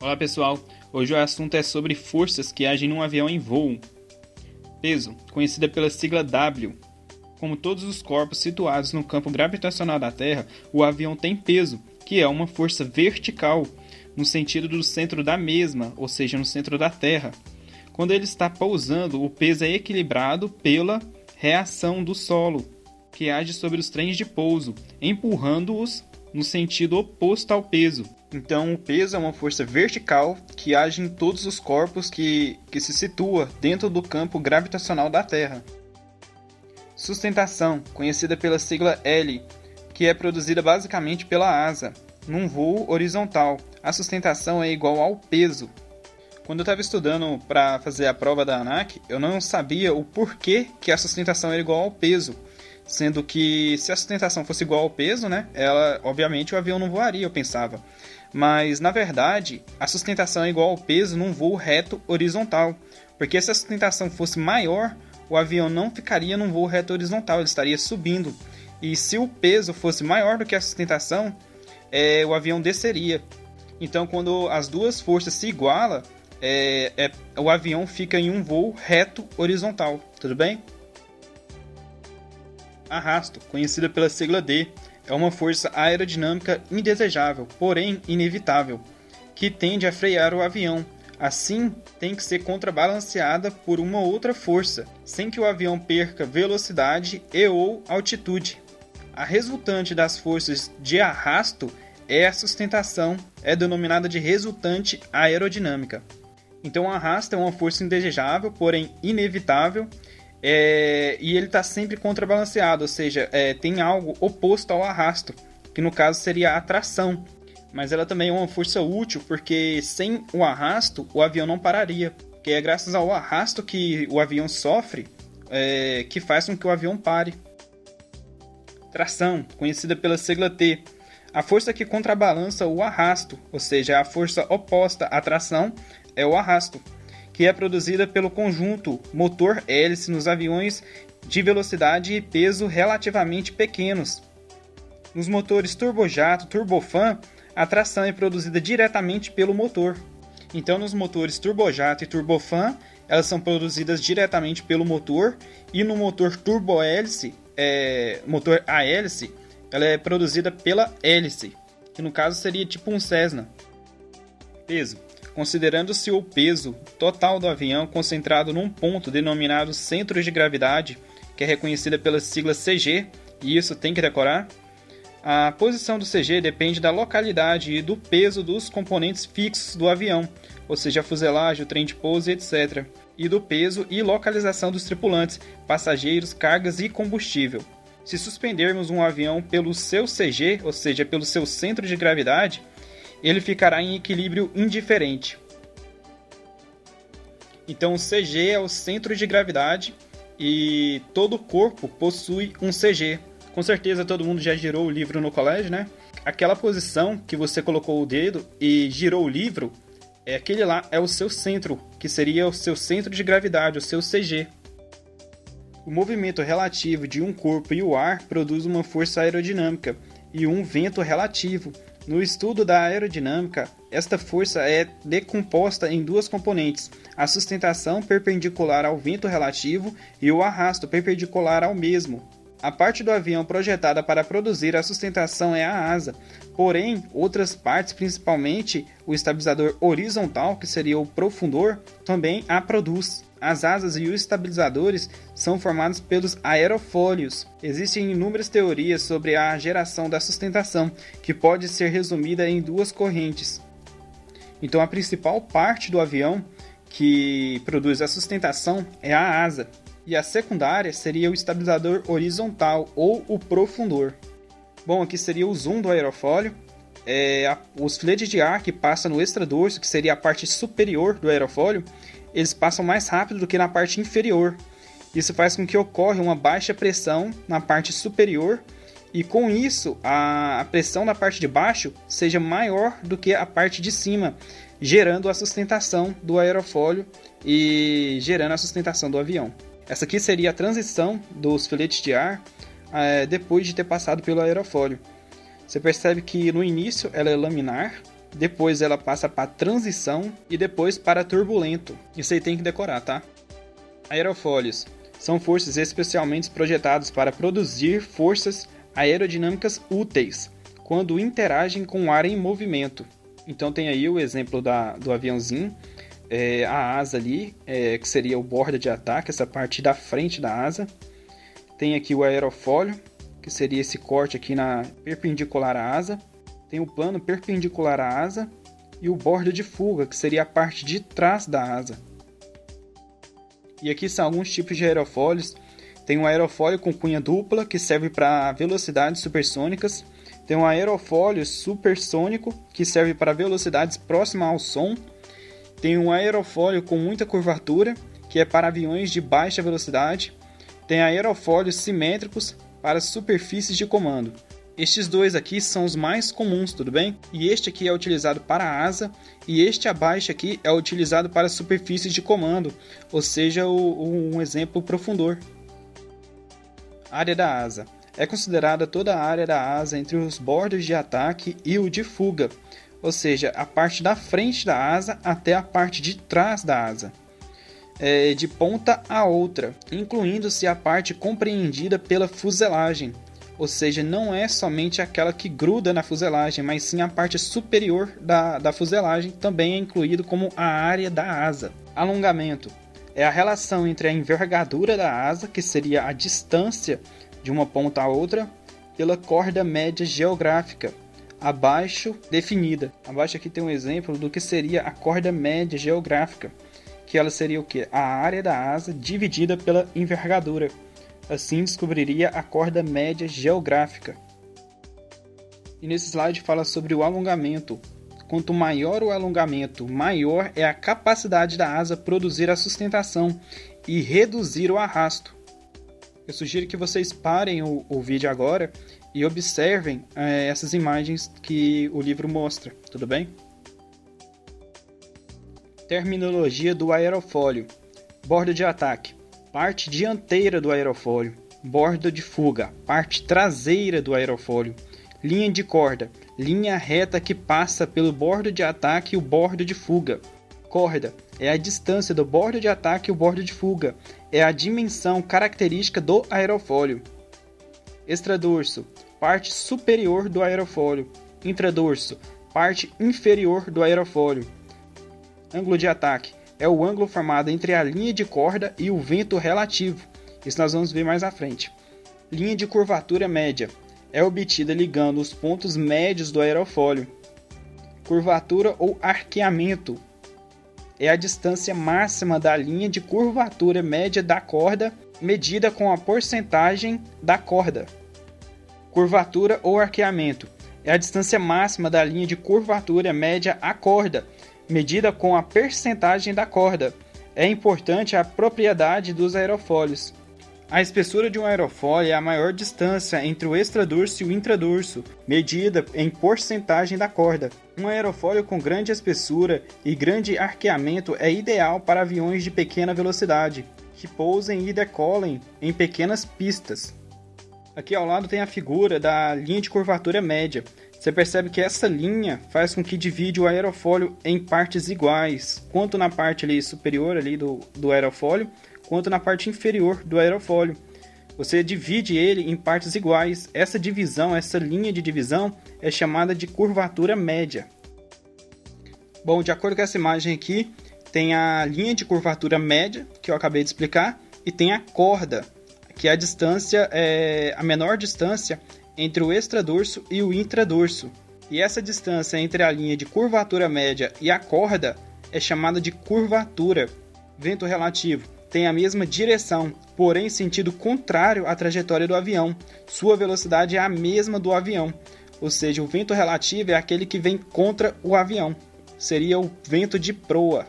Olá pessoal, hoje o assunto é sobre forças que agem num avião em voo. Peso, conhecida pela sigla W. Como todos os corpos situados no campo gravitacional da Terra, o avião tem peso, que é uma força vertical, no sentido do centro da mesma, ou seja, no centro da Terra. Quando ele está pousando, o peso é equilibrado pela reação do solo, que age sobre os trens de pouso, empurrando-os no sentido oposto ao peso. Então, o peso é uma força vertical que age em todos os corpos que se situa dentro do campo gravitacional da Terra. Sustentação, conhecida pela sigla L, que é produzida basicamente pela asa. Num voo horizontal, a sustentação é igual ao peso. Quando eu estava estudando para fazer a prova da ANAC, eu não sabia o porquê que a sustentação era igual ao peso. Sendo que se a sustentação fosse igual ao peso, né, obviamente o avião não voaria, eu pensava. Mas, na verdade, a sustentação é igual ao peso num voo reto horizontal. Porque se a sustentação fosse maior, o avião não ficaria num voo reto horizontal, ele estaria subindo. E se o peso fosse maior do que a sustentação, o avião desceria. Então, quando as duas forças se igualam, o avião fica em um voo reto horizontal. Tudo bem? Arrasto, conhecida pela sigla D, é uma força aerodinâmica indesejável, porém inevitável, que tende a frear o avião. Assim, tem que ser contrabalanceada por uma outra força, sem que o avião perca velocidade e/ou altitude. A resultante das forças de arrasto é a sustentação, é denominada de resultante aerodinâmica. Então, o arrasto é uma força indesejável, porém inevitável, e ele está sempre contrabalanceado, ou seja, tem algo oposto ao arrasto, que no caso seria a atração. Mas ela também é uma força útil, porque sem o arrasto, o avião não pararia. Porque é graças ao arrasto que o avião sofre, que faz com que o avião pare. Tração, conhecida pela sigla T. A força que contrabalança o arrasto, ou seja, a força oposta à tração é o arrasto, que é produzida pelo conjunto motor-hélice nos aviões de velocidade e peso relativamente pequenos. Nos motores turbojato, turbofan, a tração é produzida diretamente pelo motor. Então, nos motores turbojato e turbofan, elas são produzidas diretamente pelo motor, e no motor turbohélice, motor a hélice, ela é produzida pela hélice, que no caso seria tipo um Cessna. Peso. Considerando-se o peso total do avião concentrado num ponto denominado centro de gravidade, que é reconhecida pela sigla CG, e isso tem que decorar, a posição do CG depende da localidade e do peso dos componentes fixos do avião, ou seja, a fuselagem, o trem de pouso, etc., e do peso e localização dos tripulantes, passageiros, cargas e combustível. Se suspendermos um avião pelo seu CG, ou seja, pelo seu centro de gravidade, ele ficará em equilíbrio indiferente. Então, o CG é o centro de gravidade e todo corpo possui um CG. Com certeza todo mundo já girou o livro no colégio, né? Aquela posição que você colocou o dedo e girou o livro, aquele lá é o seu centro, que seria o seu centro de gravidade, o seu CG. O movimento relativo de um corpo e o ar produz uma força aerodinâmica e um vento relativo. No estudo da aerodinâmica, esta força é decomposta em duas componentes, a sustentação perpendicular ao vento relativo e o arrasto perpendicular ao mesmo. A parte do avião projetada para produzir a sustentação é a asa, porém, outras partes, principalmente o estabilizador horizontal, que seria o profundor, também a produz. As asas e os estabilizadores são formados pelos aerofólios. Existem inúmeras teorias sobre a geração da sustentação, que pode ser resumida em duas correntes. Então, a principal parte do avião que produz a sustentação é a asa, e a secundária seria o estabilizador horizontal ou o profundor. Bom, aqui seria o zoom do aerofólio, os filetes de ar que passam no extradorso, que seria a parte superior do aerofólio, eles passam mais rápido do que na parte inferior. Isso faz com que ocorra uma baixa pressão na parte superior e com isso a pressão na parte de baixo seja maior do que a parte de cima, gerando a sustentação do aerofólio e gerando a sustentação do avião. Essa aqui seria a transição dos filetes de ar depois de ter passado pelo aerofólio. Você percebe que no início ela é laminar, depois ela passa para transição e depois para turbulento. Isso aí tem que decorar, tá? Aerofólios são forças especialmente projetadas para produzir forças aerodinâmicas úteis quando interagem com o ar em movimento. Então tem aí o exemplo do aviãozinho, a asa ali, que seria o borda de ataque, essa parte da frente da asa. Tem aqui o aerofólio, que seria esse corte aqui perpendicular à asa. Tem o plano perpendicular à asa e o borda de fuga, que seria a parte de trás da asa. E aqui são alguns tipos de aerofólios. Tem um aerofólio com cunha dupla, que serve para velocidades supersônicas. Tem um aerofólio supersônico, que serve para velocidades próximas ao som. Tem um aerofólio com muita curvatura, que é para aviões de baixa velocidade. Tem aerofólios simétricos para superfícies de comando. Estes dois aqui são os mais comuns, tudo bem? E este aqui é utilizado para a asa, e este abaixo aqui é utilizado para superfícies de comando, ou seja, um exemplo profundor. Área da asa. É considerada toda a área da asa entre os bordos de ataque e o de fuga, ou seja, a parte da frente da asa até a parte de trás da asa, de ponta a outra, incluindo-se a parte compreendida pela fuselagem, ou seja, não é somente aquela que gruda na fuselagem, mas sim a parte superior da fuselagem, também é incluído como a área da asa. Alongamento é a relação entre a envergadura da asa, que seria a distância de uma ponta a outra, pela corda média geográfica, abaixo definida. Abaixo aqui tem um exemplo do que seria a corda média geográfica, que ela seria o quê? A área da asa dividida pela envergadura. Assim descobriria a corda média geográfica. E nesse slide fala sobre o alongamento. Quanto maior o alongamento, maior é a capacidade da asa produzir a sustentação e reduzir o arrasto. Eu sugiro que vocês parem o vídeo agora e observem essas imagens que o livro mostra, tudo bem? Terminologia do aerofólio. Borda de ataque. Parte dianteira do aerofólio. Borda de fuga. Parte traseira do aerofólio. Linha de corda. Linha reta que passa pelo bordo de ataque e o bordo de fuga. Corda é a distância do bordo de ataque e o bordo de fuga. É a dimensão característica do aerofólio. Extradorso, parte superior do aerofólio. Intradorso, parte inferior do aerofólio. Ângulo de ataque é o ângulo formado entre a linha de corda e o vento relativo. Isso nós vamos ver mais à frente. Linha de curvatura média é obtida ligando os pontos médios do aerofólio. Curvatura ou arqueamento é a distância máxima da linha de curvatura média da corda, medida com a porcentagem da corda. Curvatura ou arqueamento é a distância máxima da linha de curvatura média à corda, medida com a percentagem da corda. É importante a propriedade dos aerofólios. A espessura de um aerofólio é a maior distância entre o extradorso e o intradorso, medida em porcentagem da corda. Um aerofólio com grande espessura e grande arqueamento é ideal para aviões de pequena velocidade, que pousem e decolem em pequenas pistas. Aqui ao lado tem a figura da linha de curvatura média. Você percebe que essa linha faz com que divide o aerofólio em partes iguais, quanto na parte ali superior ali do aerofólio, quanto na parte inferior do aerofólio. Você divide ele em partes iguais. Essa divisão, essa linha de divisão é chamada de curvatura média. Bom, de acordo com essa imagem aqui, tem a linha de curvatura média, que eu acabei de explicar, e tem a corda, que é a distância, a menor distância entre o extradorso e o intradorso. E essa distância entre a linha de curvatura média e a corda é chamada de curvatura. Vento relativo tem a mesma direção, porém sentido contrário à trajetória do avião. Sua velocidade é a mesma do avião, ou seja, o vento relativo é aquele que vem contra o avião. Seria o vento de proa.